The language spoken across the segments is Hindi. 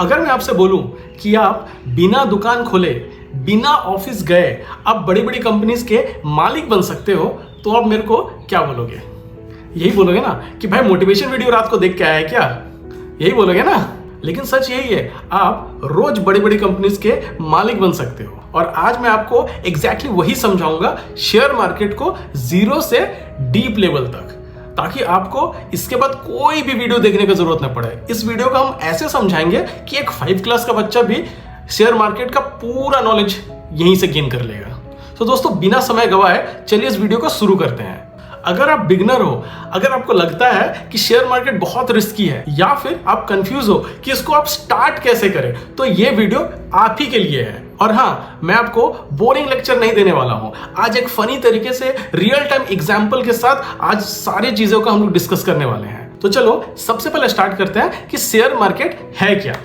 अगर मैं आपसे बोलूं कि आप बिना दुकान खोले, बिना ऑफिस गए आप बड़ी बड़ी कंपनीज के मालिक बन सकते हो, तो आप मेरे को क्या बोलोगे? यही बोलोगे ना कि भाई मोटिवेशन वीडियो रात को देख के आया है क्या? यही बोलोगे ना। लेकिन सच यही है, आप रोज बड़ी बड़ी कंपनीज के मालिक बन सकते हो। और आज मैं आपको एग्जैक्टली वही समझाऊंगा, शेयर मार्केट को जीरो से डीप लेवल तक, ताकि आपको इसके बाद कोई भी वीडियो देखने की जरूरत न पड़े। इस वीडियो को हम ऐसे समझाएंगे कि एक 5 क्लास का बच्चा भी शेयर मार्केट का पूरा नॉलेज यहीं से गेन कर लेगा। तो दोस्तों, बिना समय गवाए चलिए इस वीडियो को शुरू करते हैं। अगर आप बिगनर हो, अगर आपको लगता है कि शेयर मार्केट बहुत रिस्की है, या फिर आप कंफ्यूज हो कि इसको आप स्टार्ट कैसे करें, तो ये वीडियो आप ही के लिए है। और हाँ, मैं आपको बोरिंग लेक्चर नहीं देने वाला हूं। आज एक फनी तरीके से रियल टाइम एग्जाम्पल के साथ आज सारी चीजों को हम लोग डिस्कस करने वाले हैं। तो चलो सबसे पहले स्टार्ट करते हैं कि शेयर मार्केट है क्या।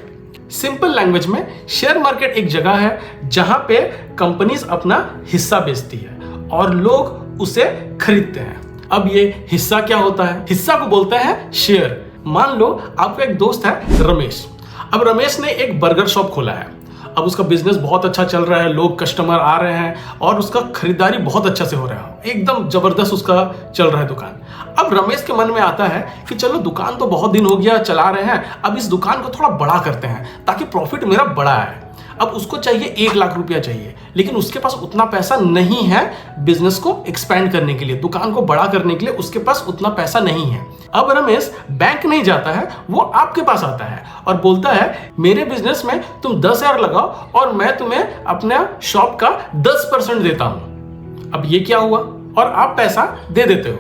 सिंपल लैंग्वेज में शेयर मार्केट एक जगह है जहां पे कंपनीज अपना हिस्सा बेचती है और लोग उसे खरीदते हैं। अब ये हिस्सा क्या होता है? हिस्सा को बोलते हैं शेयर। मान लो आपका एक दोस्त है रमेश। अब रमेश ने एक बर्गर शॉप खोला है। अब उसका बिजनेस बहुत अच्छा चल रहा है, लोग कस्टमर आ रहे हैं और उसका खरीदारी बहुत अच्छा से हो रहा है, एकदम जबरदस्त उसका चल रहा है दुकान। अब रमेश के मन में आता है कि चलो दुकान तो बहुत दिन हो गया चला रहे हैं, अब इस दुकान को थोड़ा बड़ा करते हैं ताकि प्रॉफिट मेरा बड़ा है। अब उसको चाहिए 1 लाख रुपया चाहिए, लेकिन उसके पास उतना पैसा नहीं है बिजनेस को एक्सपेंड करने के लिए, दुकान को बड़ा करने के लिए उसके पास उतना पैसा नहीं है। अब रमेश बैंक नहीं जाता है, वो आपके पास आता है और बोलता है मेरे बिजनेस में तुम 10,000 लगाओ और मैं तुम्हें अपना शॉप का 10% देता हूं। अब ये क्या हुआ? और आप पैसा दे देते हो।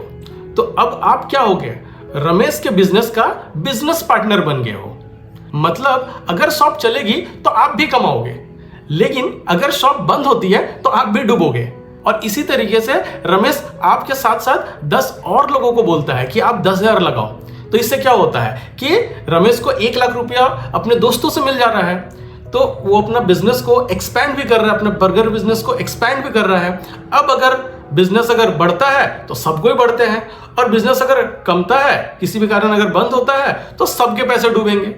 तो अब आप क्या हो गए? रमेश के बिजनेस का बिजनेस पार्टनर बन गए हो। मतलब अगर शॉप चलेगी तो आप भी कमाओगे, लेकिन अगर शॉप बंद होती है तो आप भी डूबोगे। और इसी तरीके से रमेश आपके साथ साथ 10 और लोगों को बोलता है कि आप 10,000 लगाओ। तो इससे क्या होता है कि रमेश को 1 लाख रुपया अपने दोस्तों से मिल जा रहा है, तो वो अपना बिजनेस को एक्सपैंड भी कर रहा है, अपना बर्गर बिजनेस को एक्सपैंड भी कर रहा है। अब अगर बिजनेस अगर बढ़ता है तो सबको ही बढ़ते हैं, और बिजनेस अगर कमता है, किसी भी कारण अगर बंद होता है, तो सबके पैसे डूबेंगे।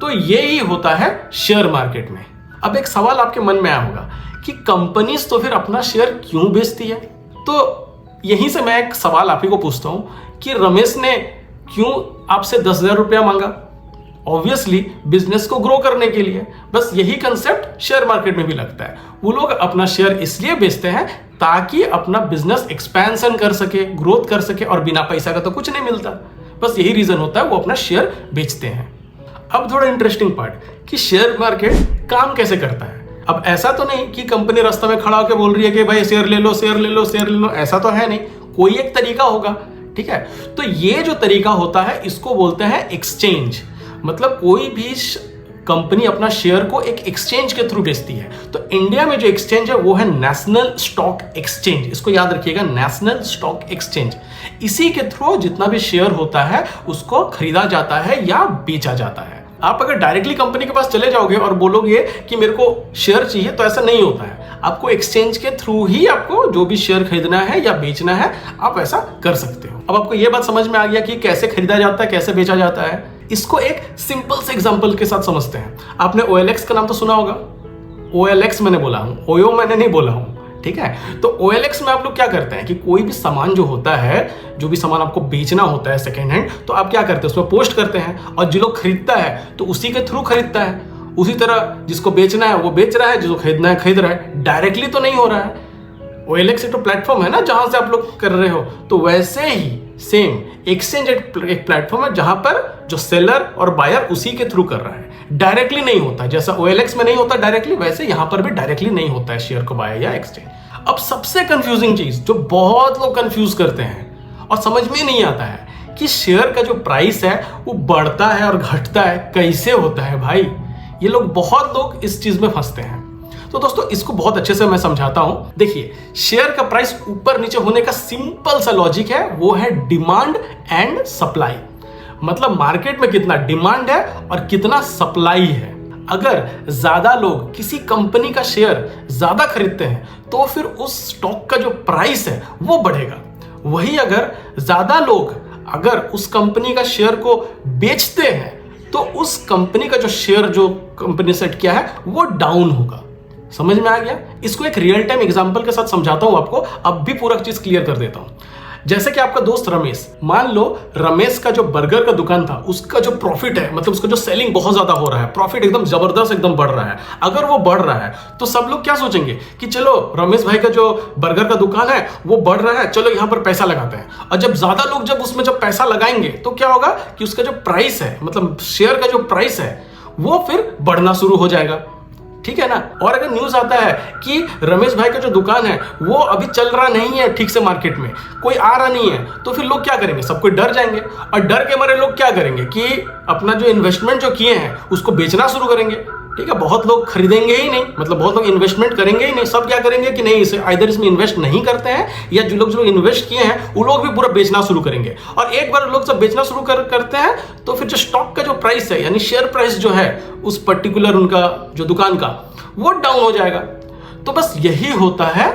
तो यही होता है शेयर मार्केट में। अब एक सवाल आपके मन में आया होगा कि कंपनीज तो फिर अपना शेयर क्यों बेचती है? तो यहीं से मैं एक सवाल आप ही को पूछता हूं कि रमेश ने क्यों आपसे 10,000 रुपया मांगा? ऑब्वियसली बिजनेस को ग्रो करने के लिए। बस यही कंसेप्ट शेयर मार्केट में भी लगता है। वो लोग अपना शेयर इसलिए बेचते हैं ताकि अपना बिजनेस एक्सपेंशन कर सके, ग्रोथ कर सके, और बिना पैसा का तो कुछ नहीं मिलता। बस यही रीजन होता है वो अपना शेयर बेचते हैं। अब थोड़ा इंटरेस्टिंग पार्ट कि शेयर मार्केट काम कैसे करता है। अब ऐसा तो नहीं कि कंपनी रास्ते में खड़ा होकर बोल रही है कि भाई शेयर ले लो, शेयर ले लो, शेयर ले लो, ऐसा तो है नहीं। कोई एक तरीका होगा, ठीक है। तो ये जो तरीका होता है इसको बोलते हैं एक्सचेंज। मतलब कोई भी कंपनी अपना शेयर को एक एक्सचेंज के थ्रू बेचती है। तो इंडिया में जो एक्सचेंज है वो है नेशनल स्टॉक एक्सचेंज। इसको याद रखिएगा, नेशनल स्टॉक एक्सचेंज। इसी के थ्रू जितना भी शेयर होता है उसको खरीदा जाता है या बेचा जाता है। आप अगर डायरेक्टली कंपनी के पास चले जाओगे और बोलोगे कि मेरे को शेयर चाहिए, तो ऐसा नहीं होता है। आपको एक्सचेंज के थ्रू ही आपको जो भी शेयर खरीदना है या बेचना है, आप ऐसा कर सकते हो। अब आपको यह बात समझ में आ गया कि कैसे खरीदा जाता है, कैसे बेचा जाता है। इसको एक सिंपल से एग्जांपल के साथ समझते हैं। आपने OLX का नाम तो सुना होगा। OLX मैंने बोला हूं, ओयो मैंने नहीं बोला हूं, ठीक है। तो OLX में आप लोग क्या करते हैं कि कोई भी सामान जो होता है, जो भी सामान आपको बेचना होता है सेकेंड हैंड, तो आप क्या करते हैं उसमें पोस्ट करते हैं, और जो लोग खरीदता है तो उसी के थ्रू खरीदता है। उसी तरह जिसको बेचना है वो बेच रहा है, जिसको खरीदना है खरीद रहा है। डायरेक्टली तो नहीं हो रहा है। OLX एक तो प्लेटफॉर्म है ना जहां से आप लोग कर रहे हो, तो वैसे ही सेम एक्सचेंज एक प्लेटफॉर्म है जहां पर जो सेलर और बायर उसी के थ्रू कर रहा है। डायरेक्टली नहीं होता, जैसा OLX में नहीं होता डायरेक्टली, वैसे यहां पर भी डायरेक्टली नहीं होता है शेयर को बाय या एक्सचेंज। अब सबसे कंफ्यूजिंग चीज जो बहुत लोग कंफ्यूज करते हैं और समझ में नहीं आता है कि शेयर का जो प्राइस है वो बढ़ता है और घटता है, कैसे होता है भाई? ये लोग, बहुत लोग इस चीज में फंसते हैं। तो दोस्तों इसको बहुत अच्छे से मैं समझाता हूं। देखिए, शेयर का प्राइस ऊपर नीचे होने का सिंपल सा लॉजिक है, वो है डिमांड एंड सप्लाई। मतलब मार्केट में कितना डिमांड है और कितना सप्लाई है। अगर ज्यादा लोग किसी कंपनी का शेयर ज्यादा खरीदते हैं तो फिर उस स्टॉक का जो प्राइस है वो बढ़ेगा। वही अगर ज्यादा लोग अगर उस कंपनी का शेयर को बेचते हैं तो उस कंपनी का जो शेयर जो कंपनी सेट किया है वो डाउन होगा। समझ में आ गया? इसको एक रियल टाइम एग्जांपल के साथ समझाता हूं आपको, अब भी पूरा चीज क्लियर कर देता हूं। जैसे कि आपका दोस्त रमेश, मान लो रमेश का जो बर्गर का दुकान था उसका जो प्रॉफिट है, मतलब उसका जो सेलिंग बहुत ज्यादा हो रहा है, प्रॉफिट एकदम जबरदस्त एकदम बढ़ रहा है। अगर वो बढ़ रहा है तो सब लोग क्या सोचेंगे कि चलो रमेश भाई का जो बर्गर का दुकान है वो बढ़ रहा है, चलो यहां पर पैसा लगाते हैं। और जब ज्यादा लोग जब उसमें जब पैसा लगाएंगे तो क्या होगा कि उसका जो प्राइस है, मतलब शेयर का जो प्राइस है वो फिर बढ़ना शुरू हो जाएगा। ठीक है ना? और अगर न्यूज आता है कि रमेश भाई का जो दुकान है वो अभी चल रहा नहीं है ठीक से, मार्केट में कोई आ रहा नहीं है, तो फिर लोग क्या करेंगे? सब कोई डर जाएंगे, और डर के मारे लोग क्या करेंगे कि अपना जो इन्वेस्टमेंट जो किए हैं उसको बेचना शुरू करेंगे। ठीक है? बहुत लोग खरीदेंगे ही नहीं, मतलब बहुत लोग इन्वेस्टमेंट करेंगे ही नहीं। सब क्या करेंगे कि नहीं, इसे आइदर इसमें इन्वेस्ट नहीं करते हैं, या जो लोग इन्वेस्ट किए हैं वो लोग भी पूरा बेचना शुरू करेंगे। और एक बार लोग सब बेचना शुरू करते हैं तो फिर जो स्टॉक का जो प्राइस है, यानी शेयर प्राइस जो है उस पर्टिकुलर उनका जो दुकान का, वो डाउन हो जाएगा। तो बस यही होता है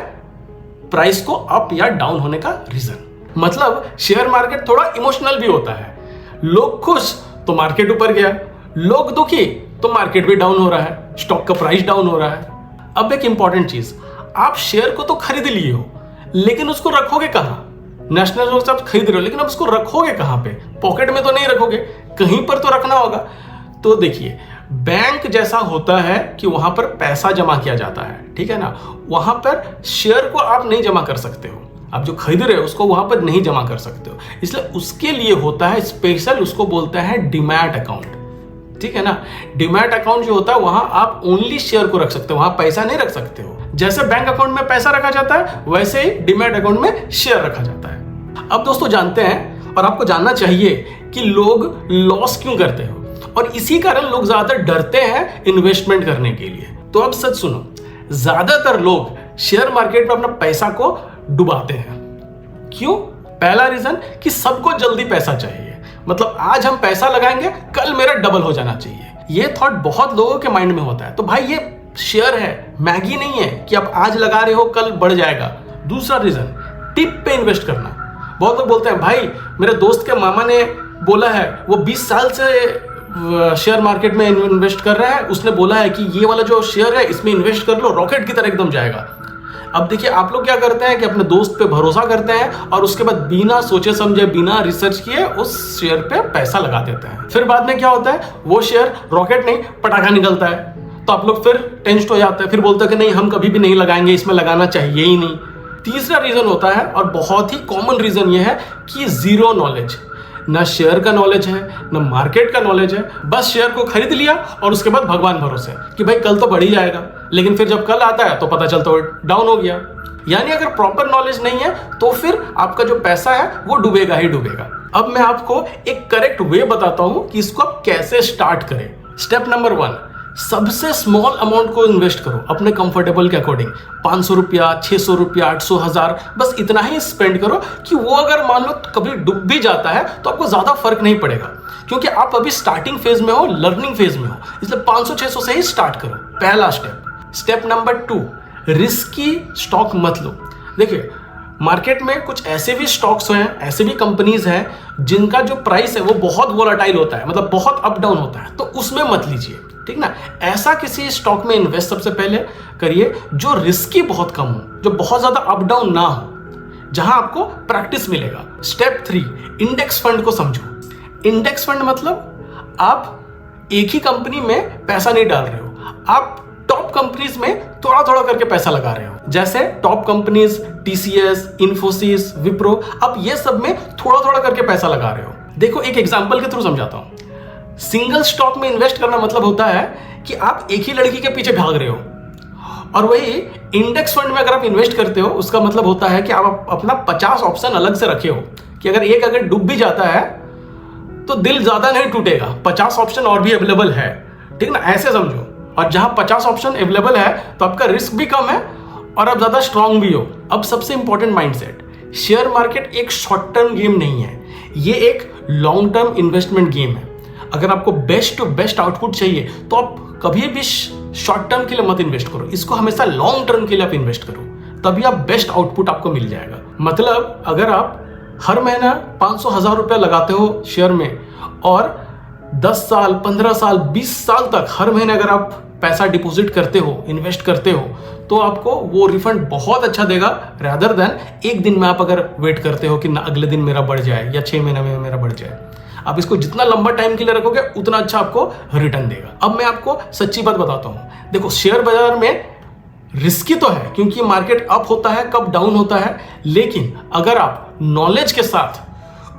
प्राइस को अप या डाउन होने का रीजन। मतलब शेयर मार्केट थोड़ा इमोशनल भी होता है। लोग खुश तो मार्केट ऊपर गया, लोग दुखी तो मार्केट भी डाउन हो रहा है, स्टॉक का प्राइस डाउन हो रहा है। अब एक इंपॉर्टेंट चीज, आप शेयर को तो खरीद लिए हो, लेकिन उसको रखोगे कहां? नेशनल बैंक से आप खरीद रहे हो, लेकिन अब उसको रखोगे कहां पे? पॉकेट में तो नहीं रखोगे, कहीं पर तो रखना होगा। तो देखिए, बैंक जैसा होता है कि वहां पर पैसा जमा किया जाता है, ठीक है ना? वहां पर शेयर को आप नहीं जमा कर सकते हो, आप जो खरीद रहे हो उसको वहां पर नहीं जमा कर सकते हो। इसलिए उसके लिए होता है स्पेशल, उसको बोलते हैं डीमैट अकाउंट। ठीक है ना? डीमैट अकाउंट जो होता है वहां आप ओनली शेयर को रख सकते हो, वहां पैसा नहीं रख सकते हो। जैसे बैंक अकाउंट में पैसा रखा जाता है वैसे ही डीमैट अकाउंट में शेयर रखा जाता है। अब दोस्तों जानते हैं, और आपको जानना चाहिए कि लोग लॉस क्यों करते हो, और इसी कारण लोग ज्यादातर डरते हैं इन्वेस्टमेंट करने के लिए। तो अब सच सुनो, ज्यादातर लोग शेयर मार्केट में अपना पैसा को डुबाते हैं। क्यों? पहला रीजन कि सबको जल्दी पैसा चाहिए, मतलब आज हम पैसा लगाएंगे कल मेरा डबल हो जाना चाहिए। ये थॉट बहुत लोगों के माइंड में होता है। तो भाई ये शेयर है, मैगी नहीं है कि आप आज लगा रहे हो कल बढ़ जाएगा। दूसरा रीजन, टिप पे इन्वेस्ट करना। बहुत लोग बोलते हैं भाई मेरे दोस्त के मामा ने बोला है, वो 20 साल से शेयर मार्केट में इन्वेस्ट कर रहा है, उसने बोला है कि ये वाला जो शेयर है इसमें इन्वेस्ट कर लो, रॉकेट की तरह एकदम जाएगा। अब देखिए, आप लोग क्या करते हैं कि अपने दोस्त पे भरोसा करते हैं और उसके बाद बिना सोचे समझे, बिना रिसर्च किए उस शेयर पे पैसा लगा देते हैं। फिर बाद में क्या होता है, वो शेयर रॉकेट नहीं पटाखा निकलता है, तो आप लोग फिर टेंस्ड हो जाते हैं, फिर बोलते हैं कि नहीं हम कभी भी नहीं लगाएंगे, इसमें लगाना चाहिए ही नहीं। तीसरा रीजन होता है, और बहुत ही कॉमन रीजन ये है कि जीरो नॉलेज। ना शेयर का नॉलेज है, ना मार्केट का नॉलेज है, बस शेयर को खरीद लिया और उसके बाद भगवान भरोसे कि भाई कल तो बढ़ ही जाएगा, लेकिन फिर जब कल आता है तो पता चलता है डाउन हो गया। यानी अगर प्रॉपर नॉलेज नहीं है तो फिर आपका जो पैसा है वो डूबेगा ही डूबेगा। अब मैं आपको एक करेक्ट वे बताता हूं कि इसको आप कैसे स्टार्ट करें। स्टेप नंबर 1, सबसे स्मॉल अमाउंट को इन्वेस्ट करो अपने कंफर्टेबल के अकॉर्डिंग। 500 रुपया, 600 रुपया, 800, 1000, बस इतना ही स्पेंड करो कि वो अगर मान लो कभी डूब भी जाता है तो आपको ज्यादा फर्क नहीं पड़ेगा, क्योंकि आप अभी स्टार्टिंग फेज में हो, लर्निंग फेज में हो। इसलिए 500-600 से ही स्टार्ट करो, पहला step. Step number 2, risky stock मत लो। देखिए, मार्केट में कुछ ऐसे भी स्टॉक्स हैं, ऐसे भी कंपनीज हैं जिनका जो प्राइस है वो बहुत वोलाटाइल होता है, मतलब बहुत अप डाउन होता है, तो उसमें मत लीजिए। ठीक ना? ऐसा किसी स्टॉक में इन्वेस्ट सबसे पहले करिए जो रिस्की बहुत कम हो, जो बहुत ज्यादा अप डाउन ना हो, जहां आपको प्रैक्टिस मिलेगा। स्टेप 3, इंडेक्स फंड को समझो। इंडेक्स फंड मतलब आप एक ही कंपनी में पैसा नहीं डाल रहे हो, आप टॉप कंपनीज में थोड़ा थोड़ा करके पैसा लगा रहे हो। जैसे top companies TCS, Infosys, Wipro, आप ये सब में थोड़ा थोड़ा करके पैसा लगा रहे हो। देखो, एक एग्जांपल के थ्रू समझाता हूं। सिंगल स्टॉक में इन्वेस्ट करना मतलब होता है कि आप एक ही लड़की के पीछे भाग रहे हो, और वही इंडेक्स फंड में अगर आप इन्वेस्ट करते हो उसका मतलब होता है कि आप अपना 50 ऑप्शन अलग से रखे हो कि अगर डूब भी जाता है तो दिल ज्यादा नहीं टूटेगा, 50 ऑप्शन और भी अवेलेबल है। ठीक ना? ऐसे समझो। और जहां 50 ऑप्शन अवेलेबल है तो आपका रिस्क भी कम है और आप ज्यादा स्ट्रांग भी हो। अब सबसे इंपॉर्टेंट माइंडसेट, शेयर मार्केट एक शॉर्ट टर्म गेम नहीं है, ये एक लॉन्ग टर्म इन्वेस्टमेंट गेम है। अगर आपको बेस्ट टू बेस्ट आउटपुट चाहिए तो आप कभी भी शॉर्ट टर्म के लिए मत इन्वेस्ट करो, इसको हमेशा लॉन्ग टर्म के लिए आप इन्वेस्ट करो, तभी आप बेस्ट आउटपुट आपको मिल जाएगा। मतलब अगर आप हर महीना 500-1000 रुपया लगाते हो शेयर में और 10 साल, 15 साल, 20 साल तक हर महीने अगर आप पैसा डिपॉजिट करते हो, इन्वेस्ट करते हो, तो आपको वो रिफंड बहुत अच्छा देगा रादर देन एक दिन में आप अगर वेट करते हो कि ना अगले दिन मेरा बढ़ जाए या 6 महीने में मेरा बढ़ जाए। आप इसको जितना लंबा टाइम के लिए रखोगे उतना अच्छा आपको रिटर्न देगा। अब मैं आपको सच्ची बात बताता हूं। देखो, शेयर बाजार में रिस्की तो है क्योंकि मार्केट अप होता है, कब डाउन होता है, लेकिन अगर आप नॉलेज के साथ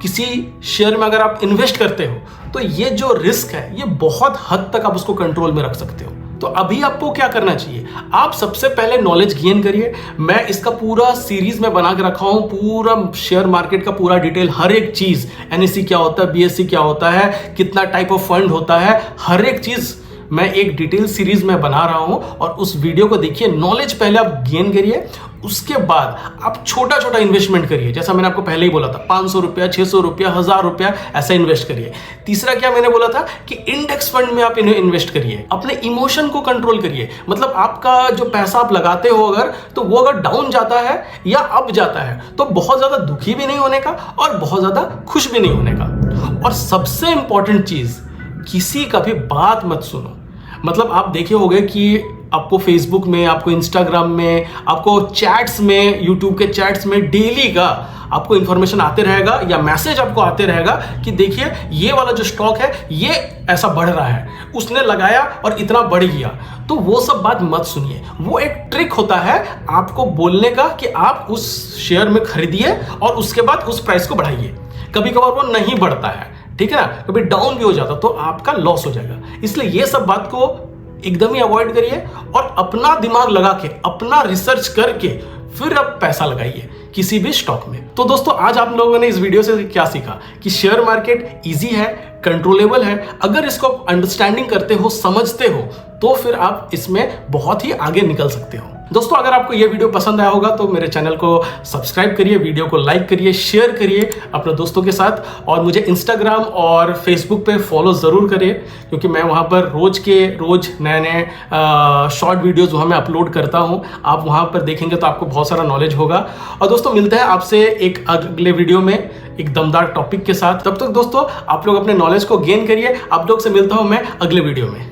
किसी शेयर में अगर आप इन्वेस्ट करते हो तो ये जो रिस्क है ये बहुत हद तक आप उसको कंट्रोल में रख सकते हो। तो अभी आपको क्या करना चाहिए, आप सबसे पहले नॉलेज गेन करिए। मैं इसका पूरा सीरीज में बना के रखा हूं, पूरा शेयर मार्केट का पूरा डिटेल, हर एक चीज, एनएससी क्या होता है, बीएससी क्या होता है, कितना टाइप ऑफ फंड होता है, हर एक चीज मैं एक डिटेल सीरीज में बना रहा हूं। और उस वीडियो को देखिए, नॉलेज पहले आप गेन करिए, उसके बाद आप छोटा छोटा इन्वेस्टमेंट करिए। जैसा मैंने आपको पहले ही बोला था, 500 रुपया, 600 रुपया, 1000 रुपया ऐसा इन्वेस्ट करिए। तीसरा क्या मैंने बोला था कि इंडेक्स फंड में आप इन्हें इन्वेस्ट करिए। अपने इमोशन को कंट्रोल करिए, मतलब आपका जो पैसा आप लगाते हो अगर, तो वो अगर डाउन जाता है या अप जाता है तो बहुत ज्यादा दुखी भी नहीं होने का और बहुत ज्यादा खुश भी नहीं होने का। और सबसे इंपॉर्टेंट चीज, किसी का भी बात मत सुनो। मतलब आप देखे होंगे कि आपको फेसबुक में, आपको इंस्टाग्राम में, आपको चैट्स में, यूट्यूब के चैट्स में डेली का आपको इंफॉर्मेशन आते रहेगा या मैसेज आपको आते रहेगा कि देखिए ये वाला जो स्टॉक है ये ऐसा बढ़ रहा है, उसने लगाया और इतना बढ़ गया। तो वो सब बात मत सुनिए, वो एक ट्रिक होता है आपको बोलने का कि आप उस शेयर में खरीदिए और उसके बाद उस प्राइस को बढ़ाइए। कभी कभार वो नहीं बढ़ता है, ठीक है ना, कभी डाउन भी हो जाता तो आपका लॉस हो जाएगा। इसलिए ये सब बात को एकदम ही अवॉइड करिए और अपना दिमाग लगा के, अपना रिसर्च करके फिर आप पैसा लगाइए किसी भी स्टॉक में। तो दोस्तों, आज आप लोगों ने इस वीडियो से क्या सीखा कि शेयर मार्केट इजी है, कंट्रोलेबल है। अगर इसको आप अंडरस्टैंडिंग करते हो, समझते हो, तो फिर आप इसमें बहुत ही आगे निकल सकते हो। दोस्तों, अगर आपको यह वीडियो पसंद आया होगा तो मेरे चैनल को सब्सक्राइब करिए, वीडियो को लाइक करिए, शेयर करिए अपने दोस्तों के साथ, और मुझे इंस्टाग्राम और फेसबुक पे फॉलो ज़रूर करिए क्योंकि मैं वहाँ पर रोज नए नए शॉर्ट वीडियोज़ वहाँ मैं अपलोड करता हूँ। आप वहाँ पर देखेंगे तो आपको बहुत सारा नॉलेज होगा। और दोस्तों, मिलते हैं आपसे एक अगले वीडियो में एक दमदार टॉपिक के साथ। तब तक दोस्तों, आप लोग अपने नॉलेज को गेन करिए। आप लोग से मिलता हूँ मैं अगले वीडियो में।